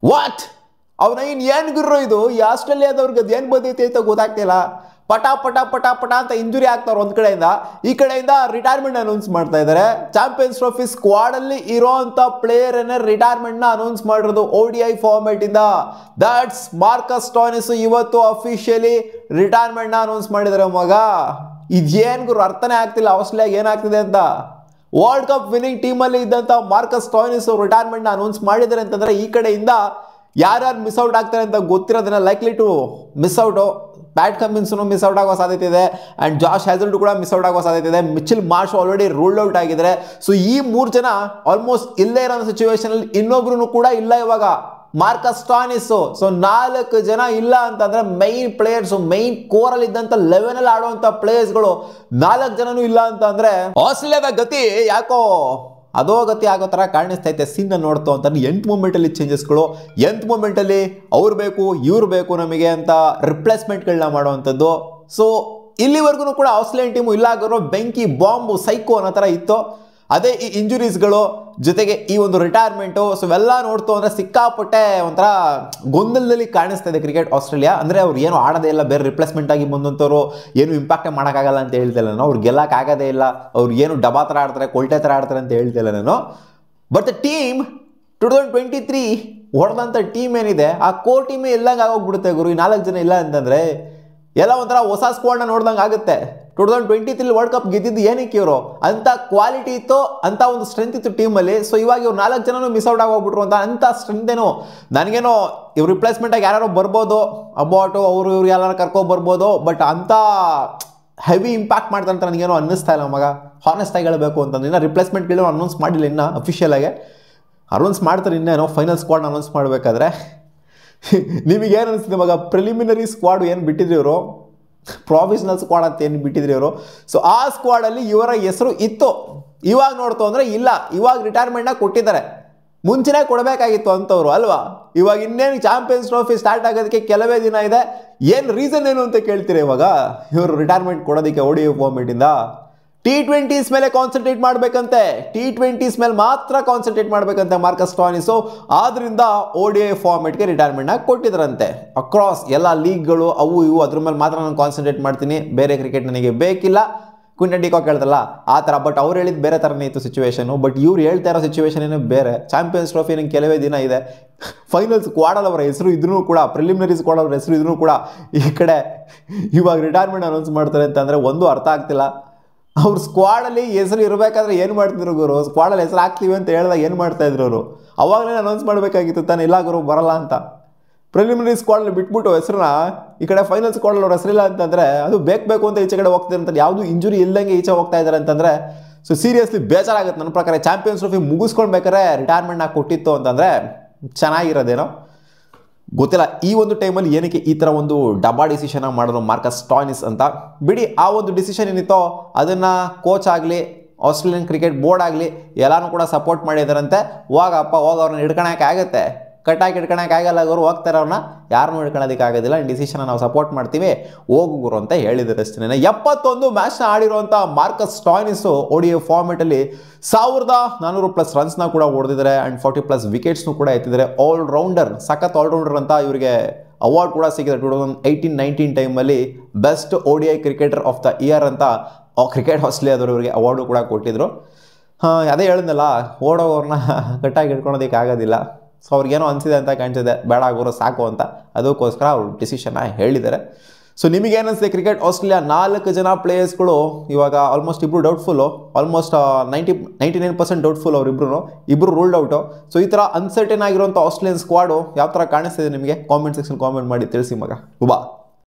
What ಅವನ ಏನು ಗುರು ಇದು ಈ ಆಸ್ಟ್ರೇಲಿಯಾದವ್ರಿಗೆ ಅದು ಏನು ಬಂದೈತೆ ಅಂತ ಗೊತ್ತಾಗ್ತಿಲ್ಲ. ಪಟ ಪಟ ಪಟ ಪಟ ಅಂತ ಇಂಜುರಿ ಆಗ್ತಾರೆ ಒಂದು ಕಡೆಯಿಂದ, ಈ ಕಡೆಯಿಂದ ರಿಟೈರ್ಮೆಂಟ್ ಅನೌನ್ಸ್ ಮಾಡ್ತಾ ಇದ್ದಾರೆ. ಚಾಂಪಿಯನ್ಸ್ ಟ್ರೋಫಿ ಸ್ಕ್ವಾಡಲ್ಲಿ ಇರೋಂಥ ಪ್ಲೇಯರನ್ನೇ ರಿಟೈರ್ಮೆಂಟ್ನ ಅನೌನ್ಸ್ ಮಾಡಿರೋದು ODI ಫಾರ್ಮ್ಯಾಟಿಂದ. ದಟ್ಸ್ ಮಾರ್ಕಸ್ ಸ್ಟಾಯ್ನಿಸ್ ಇವತ್ತು ಅಫಿಷಿಯಲಿ ರಿಟೈರ್ಮೆಂಟ್ನ ಅನೌನ್ಸ್ ಮಾಡಿದ್ದಾರೆ. ಮಗ ಇದೇನು ಗುರು ಅರ್ಥನೇ ಆಗ್ತಿಲ್ಲ ಆಸ್ಟ್ರೇಲಿಯಾಗೆ ಏನಾಗ್ತಿದೆ ಅಂತ. ವರ್ಲ್ಡ್ ಕಪ್ ವಿನ್ನಿಂಗ್ ಟೀಮಲ್ಲಿ ಇದ್ದಂಥ ಮಾರ್ಕಸ್ ಸ್ಟಾಯ್ನಿಸ್ ರಿಟೈರ್ಮೆಂಟ್ನ ಅನೌನ್ಸ್ ಮಾಡಿದ್ದಾರೆ ಅಂತಂದರೆ ಈ ಕಡೆಯಿಂದ ಯಾರ್ಯಾರು ಮಿಸ್ ಔಟ್ ಆಗ್ತಾರೆ ಅಂತ ಗೊತ್ತಿರೋದನ್ನ likely to miss out. Pat ಕಮಿನ್ಸ್ನು ಮಿಸ್ ಔಟ್ ಆಗೋ ಸಾಧ್ಯತೆ ಇದೆ ಆ್ಯಂಡ್ ಜಾಶ್ ಹ್ಯಾಸಲ್ಡ್ ಕೂಡ ಮಿಸ್ ಔಟ್ ಆಗೋ ಸಾಧ್ಯತೆ ಇದೆ. Mitchell Marsh already ruled out ಆಗಿದ್ದಾರೆ. ಸೊ ಈ 3 ಜನ ಆಲ್ಮೋಸ್ಟ್ ಇಲ್ಲೇ ಇರೋ ಸಿಚುವೇಶನಲ್ಲಿ ಇನ್ನೊಬ್ರು ಕೂಡ ಇಲ್ಲ ಇವಾಗ ಮಾರ್ಕಸ್ ಸ್ಟಾಯ್ನಿಸ್. ಸೊ 4 ಜನ ಇಲ್ಲ ಅಂತಂದ್ರೆ ಮೈನ್ ಪ್ಲೇಯರ್ಸ್, ಮೈನ್ ಕೋರಲ್ಲಿ ಇದ್ದಂಥ 11 ಆಡುವಂಥ ಪ್ಲೇಯರ್ಸ್ಗಳು 4 ಜನನೂ ಇಲ್ಲ ಅಂತ ಅಂದ್ರೆ ಆಸ್ಟ್ರೇಲಿಯಾದ ಗತಿ ಯಾಕೋ ಅದೋ ಗತಿ ಆಗೋ ಥರ ಕಾಣಿಸ್ತೈತೆ. ಸೀನ್ ನೋಡ್ತು ಅಂತಂದ್ರೆ 8th ಮೂಮೆಂಟಲ್ಲಿ ಚೇಂಜಸ್ಗಳು, 8th ಮೂಮೆಂಟಲ್ಲಿ ಅವ್ರು ಬೇಕು ಇವ್ರು ಬೇಕು ನಮಗೆ ಅಂತ ರಿಪ್ಲೇಸ್ಮೆಂಟ್ಗಳನ್ನ ಮಾಡುವಂಥದ್ದು. ಸೊ ಇಲ್ಲಿವರೆಗೂ ಕೂಡ ಆಸ್ಟ್ರೇಲಿಯನ್ ಟೀಮು ಇಲ್ಲ ಆಗಿರೋ ಬೆಂಕಿ ಬಾಂಬು ಸೈಕೋ ಅನ್ನೋ ಥರ ಇತ್ತು. ಅದೇ ಈ ಇಂಜುರೀಸ್ಗಳು ಜೊತೆಗೆ ಈ ಒಂದು ರಿಟೈರ್ಮೆಂಟು, ಸೊ ಇವೆಲ್ಲ ನೋಡ್ತು ಅಂದರೆ ಸಿಕ್ಕಾಪಟ್ಟೆ ಒಂಥರ ಗೊಂದಲದಲ್ಲಿ ಕಾಣಿಸ್ತಾ ಇದೆ ಕ್ರಿಕೆಟ್ ಆಸ್ಟ್ರೇಲಿಯಾ. ಅಂದರೆ ಅವ್ರು ಏನು ಆಡೋದೇ ಇಲ್ಲ, ಬೇರೆ ರಿಪ್ಲೇಸ್ಮೆಂಟ್ ಆಗಿ ಬಂದಂಥವ್ರು ಏನು ಇಂಪ್ಯಾಕ್ಟೇ ಮಾಡೋಕ್ಕಾಗಲ್ಲ ಅಂತ ಹೇಳ್ತಿಲ್ಲ ನಾನು. ಅವ್ರು ಗೆಲ್ಲಕ್ಕಾಗೋದೇ ಇಲ್ಲ, ಅವ್ರು ಏನು ಡಬಾ ಥರ ಆಡ್ತಾರೆ, ಕೊಲ್ಟೆ ಥರ ಆಡ್ತಾರೆ ಅಂತ ಹೇಳ್ತಿಲ್ಲ ನಾನು. ಬಟ್ ದ ಟೀಮ್ 2023 ಹೊಡೆದಂಥ ಟೀಮ್ ಏನಿದೆ ಆ ಕೋರ್ ಟೀಮೇ ಎಲ್ಲಂಗೆ ಆಗೋಗ್ಬಿಡುತ್ತೆ ಗುರು. ಈ 4 ಜನ ಇಲ್ಲ ಅಂತಂದರೆ ಎಲ್ಲ ಒಂಥರ ಹೊಸ ಸ್ಕ್ವಾಡ್ನ ನೋಡ್ದಂಗೆ ಆಗುತ್ತೆ. 2023 ವರ್ಲ್ಡ್ ಕಪ್ ಗೆದ್ದಿದ್ದು ಏನಕ್ಕೆ ಇವರು ಅಂಥ ಕ್ವಾಲಿಟಿ ಇತ್ತು, ಅಂಥ ಒಂದು ಸ್ಟ್ರೆಂತ್ ಇತ್ತು ಟೀಮಲ್ಲಿ. ಸೊ ಇವಾಗ ಇವ್ರು 4 ಜನನೂ ಮಿಸ್ ಔಟ್ ಆಗೋಗ್ಬಿಟ್ರು ಅಂತ ಅಂಥ ಸ್ಟ್ರೆಂತ್ ಏನೋ ನನಗೇನೋ ಇವ್ರು ರಿಪ್ಲೇಸ್ಮೆಂಟಾಗಿ ಯಾರು ಬರ್ಬೋದು, ಅಬೌಟು ಅವರು ಇವ್ರು ಯಾರು ಕರ್ಕೊಬರ್ಬೋದು. ಬಟ್ ಅಂಥ ಹೆವಿ ಇಂಪ್ಯಾಕ್ಟ್ ಮಾಡ್ತಾರೆ ಅಂತ ನನಗೇನೋ ಅನ್ನಿಸ್ತಾ ಇಲ್ಲ ಮಗ. ಹಾನೆಸ್ಟಾಗಿ ಹೇಳಬೇಕು ಅಂತಂದ್ರೆ ಇನ್ನು ರಿಪ್ಲೇಸ್ಮೆಂಟ್ಗಳು ಅನೌನ್ಸ್ ಮಾಡಿಲ್ಲ, ಇನ್ನು ಅಫಿಷಿಯಲಾಗೆ ಅನೌನ್ಸ್ ಮಾಡ್ತಾರೆ. ಇನ್ನೇನೋ ಫೈನಲ್ ಸ್ಕ್ವಾಡ್ ಅನೌನ್ಸ್ ಮಾಡಬೇಕಾದ್ರೆ ನಿಮಗೇನು ಅನಿಸ್ತಿದೆ ಮಗ? ಪ್ರಿಲಿಮಿನರಿ ಸ್ಕ್ವಾಡ್ ಏನು ಬಿಟ್ಟಿದ್ರು ಇವರು, ಪ್ರೊಫೆಷನಲ್ ಸ್ಕ್ವಾಡ್ ಅಂತ ಏನು ಬಿಟ್ಟಿದ್ರು ಇವರು. ಸೊ ಆ ಸ್ಕ್ವಾಡಲ್ಲಿ ಇವರ ಹೆಸರು ಇತ್ತು. ಇವಾಗ ನೋಡ್ತು ಅಂದರೆ ಇಲ್ಲ, ಇವಾಗ ರಿಟೈರ್ಮೆಂಟ್ನ ಕೊಟ್ಟಿದ್ದಾರೆ. ಮುಂಚೆನೇ ಕೊಡಬೇಕಾಗಿತ್ತು ಅಂಥವ್ರು ಅಲ್ವಾ. ಇವಾಗ ಇನ್ನೇನು ಚಾಂಪಿಯನ್ಸ್ ಟ್ರೋಫಿ ಸ್ಟಾರ್ಟ್ ಆಗೋದಕ್ಕೆ ಕೆಲವೇ ದಿನ ಇದೆ. ಏನು ರೀಸನ್ ಏನು ಅಂತ ಕೇಳ್ತೀರಾ ಇವಾಗ ಇವರು ರಿಟೈರ್ಮೆಂಟ್ ಕೊಡೋದಕ್ಕೆ ODI ಫಾರ್ಮೆಟಿಂದ? T20s ಮೇಲೆ ಕಾನ್ಸಂಟ್ರೇಟ್ ಮಾಡಬೇಕಂತೆ, T20s ಮೇಲೆ ಮಾತ್ರ ಕಾನ್ಸಂಟ್ರೇಟ್ ಮಾಡಬೇಕಂತೆ ಮಾರ್ಕಸ್ ಸ್ಟಾಯ್ನಿಸು. ಆದ್ದರಿಂದ ODI ಫಾರ್ಮೆಟ್ಗೆ ರಿಟೈರ್ಮೆಂಟ್ನ ಕೊಟ್ಟಿದ್ರಂತೆ. ಅಕ್ರಾಸ್ ಎಲ್ಲ ಲೀಗ್ಗಳು ಅವು ಇವು ಅದ್ರ ಮೇಲೆ ಮಾತ್ರ ನಾನು ಕಾನ್ಸಂಟ್ರೇಟ್ ಮಾಡ್ತೀನಿ, ಬೇರೆ ಕ್ರಿಕೆಟ್ ನನಗೆ ಬೇಕಿಲ್ಲ. ಕ್ವಿಂಟನ್ ಡಿ ಕಾಕ್ ಹೇಳ್ತಲ್ಲ ಆ ಥರ. ಬಟ್ ಅವ್ರು ಹೇಳಿದ್ದು ಬೇರೆ ಥರನೇ ಇತ್ತು ಸಿಚುವೇಶನು. ಬಟ್ ಇವ್ರು ಹೇಳ್ತಾ ಇರೋ ಸಿಚುವೇಶನ್ ಏನೋ ಬೇರೆ. ಚಾಂಪಿಯನ್ಸ್ ಟ್ರೋಫಿ ನಂಗೆ ಕೆಲವೇ ದಿನ ಇದೆ. ಫೈನಲ್ ಸ್ಕ್ವಾಡಲ್ಲಿ ಅವರ ಹೆಸರು ಇದ್ರೂ ಕೂಡ, ಪ್ರಿಲಿಮಿನರಿ ಸ್ಕ್ವಾಡ್ ಅವ್ರ ಹೆಸರು ಇದ್ರೂ ಕೂಡ ಈ ಕಡೆ ಇವಾಗ ರಿಟೈರ್ಮೆಂಟ್ ಅನೌನ್ಸ್ ಮಾಡ್ತಾರೆ ಅಂತಂದರೆ ಒಂದು ಅರ್ಥ ಆಗ್ತಿಲ್ಲ. ಅವ್ರು ಸ್ಕ್ವಾಡಲ್ಲಿ ಹೆಸರು ಇರಬೇಕಾದ್ರೆ ಏನು ಮಾಡ್ತಿದ್ರು ಗುರು? ಸ್ಕ್ವಾಡಲ್ಲಿ ಹೆಸರು ಹಾಕ್ತೀವಿ ಅಂತ ಹೇಳಿದಾಗ ಏನು ಮಾಡ್ತಾಯಿದ್ರು ಅವರು? ಅವಾಗಲೇ ಅನೌನ್ಸ್ ಮಾಡಬೇಕಾಗಿತ್ತು ತಾನೆ, ಇಲ್ಲ ಗುರು ಬರಲ್ಲ ಅಂತ. ಪ್ರಿಲಿಮಿನರಿ ಸ್ಕ್ವಾಡಲ್ಲಿ ಬಿಟ್ಬಿಟ್ಟು ಹೆಸರನ್ನ ಈ ಕಡೆ ಫೈನಲ್ ಸ್ಕ್ವಾಡಲ್ಲಿ ಅವ್ರ ಹೆಸರಿಲ್ಲ ಅಂತಂದರೆ ಅದು ಬೇಕು ಅಂತ ಈಚೆ ಕಡೆ ಹೋಗ್ತಿದ್ದಾರೆ ಅಂತ, ಯಾವುದು ಇಂಜುರಿ ಇಲ್ದಂಗೆ ಈಚೆ ಹೋಗ್ತಾ ಇದ್ದಾರೆ ಅಂತಂದರೆ ಸೊ ಸೀರಿಯಸ್ಲಿ ಬೇಜಾರಾಗುತ್ತೆ ನನ್ನ ಪ್ರಕಾರ. ಚಾಂಪಿಯನ್ಸ್ ಟ್ರೋಫಿ ಮುಗಿಸ್ಕೊಳ್ಬೇಕಾದ್ರೆ ರಿಟೈರ್ಮೆಂಟ್ನ ಕೊಟ್ಟಿತ್ತು ಅಂತಂದರೆ ಚೆನ್ನಾಗಿರೋದೇನೋ ಗೊತ್ತಿಲ್ಲ. ಈ ಒಂದು ಟೈಮಲ್ಲಿ ಏನಕ್ಕೆ ಈ ಥರ ಒಂದು ಡಬಾ ಡಿಸಿಷನ್ ಮಾಡಿದ್ರು ಮಾರ್ಕಸ್ ಸ್ಟಾಯ್ನಿಸ್ ಅಂತ ಬಿಡಿ. ಆ ಒಂದು ಡಿಸಿಷನ್ ಏನಿತ್ತೋ ಅದನ್ನು ಕೋಚ್ ಆಗಲಿ ಆಸ್ಟ್ರೇಲಿಯನ್ ಕ್ರಿಕೆಟ್ ಬೋರ್ಡ್ ಆಗಲಿ ಎಲ್ಲನೂ ಕೂಡ ಸಪೋರ್ಟ್ ಮಾಡಿದಾರಂತೆ. ಹೋಗಪ್ಪ ಹೋಗಿ ಅವ್ರನ್ನ ಹಿಡ್ಕೊಳಕ್ಕೆ ಆಗುತ್ತೆ, ಕಟ್ಟಾಗಿ ಹಿಡ್ಕೊಳಕ್ಕೆ ಆಗಲ್ಲ ಗುರು, ಹೋಗ್ತಾರೆ ಅವ್ರನ್ನ, ಯಾರನ್ನೂ ಹಿಡ್ಕೊಳ್ಳೋದಕ್ಕೆ ಆಗೋದಿಲ್ಲ. ಡಿಸಿಷನ್ ನಾವು ಸಪೋರ್ಟ್ ಮಾಡ್ತೀವಿ, ಹೋಗು ಗುರು ಅಂತ ಹೇಳಿದ್ದಾರೆ ಅಷ್ಟೇ. 71 ಮ್ಯಾಚ್ನ ಆಡಿರುವಂಥ ಮಾರ್ಕಸ್ ಸ್ಟಾಯ್ನಿಸು ODI ಫಾರ್ಮೆಟಲ್ಲಿ 1400+ ರನ್ಸ್ನ ಕೂಡ ಹೊಡೆದಿದ್ದಾರೆ ಆ್ಯಂಡ್ 40+ ವಿಕೆಟ್ಸ್ನು ಕೂಡ ಎತ್ತಿದ್ದಾರೆ. ಆಲ್ರೌಂಡರ್, ಸಖತ್ ಆಲ್ರೌಂಡರ್ ಅಂತ ಇವರಿಗೆ ಅವಾರ್ಡ್ ಕೂಡ ಸಿಕ್ಕಿದೆ 2018-19 ಟೈಮಲ್ಲಿ best ODI cricketer of the year ಅಂತ ಕ್ರಿಕೆಟ್ ಆಸ್ಟ್ರೇಲಿಯಾದವರು ಇವರಿಗೆ ಅವಾರ್ಡು ಕೂಡ ಕೊಟ್ಟಿದ್ರು. ಅದೇ ಹೇಳಿದ್ನಲ್ಲ, ಓಡೋವ್ರನ್ನ ಕಟ್ಟಾಗಿ ಹಿಡ್ಕೊಳೋದಕ್ಕೆ ಆಗೋದಿಲ್ಲ. ಸೊ ಅವ್ರಿಗೇನೋ ಅನಿಸಿದೆ ಅಂತ ಕಾಣಿಸಿದೆ, ಬೇಡ ಆಗೋರು ಸಾಕು ಅಂತ, ಅದಕ್ಕೋಸ್ಕರ ಅವ್ರು ಡಿಸಿಷನ್ನ ಹೇಳಿದ್ದಾರೆ. ಸೊ ನಿಮಗೇನು ಅನಿಸಿದೆ? ಕ್ರಿಕೆಟ್ ಆಸ್ಟ್ರೇಲಿಯಾ 4 ಜನ ಪ್ಲೇಯರ್ಸ್ಗಳು ಇವಾಗ ಆಲ್ಮೋಸ್ಟ್ ಇಬ್ಬರು ಡೌಟ್ಫುಲ್ಲು, ಆಲ್ಮೋಸ್ಟ್ 99% ಡೌಟ್ಫುಲ್ ಇಬ್ಬರು ರೂಲ್ಡ್ ಔಟು. ಸೊ ಈ ಥರ ಅನ್ಸರ್ಟನ್ ಆಗಿರುವಂಥ ಆಸ್ಟ್ರೇಲಿಯನ್ ಸ್ಕ್ವಾಡು ಯಾವ ಥರ ಕಾಣಿಸ್ತಿದೆ ನಿಮಗೆ? ಕಾಮೆಂಟ್ ಸೆಕ್ಷನ್ ಕಾಮೆಂಟ್ ಮಾಡಿ ತಿಳಿಸಿ ಮಗ. ಬಾ.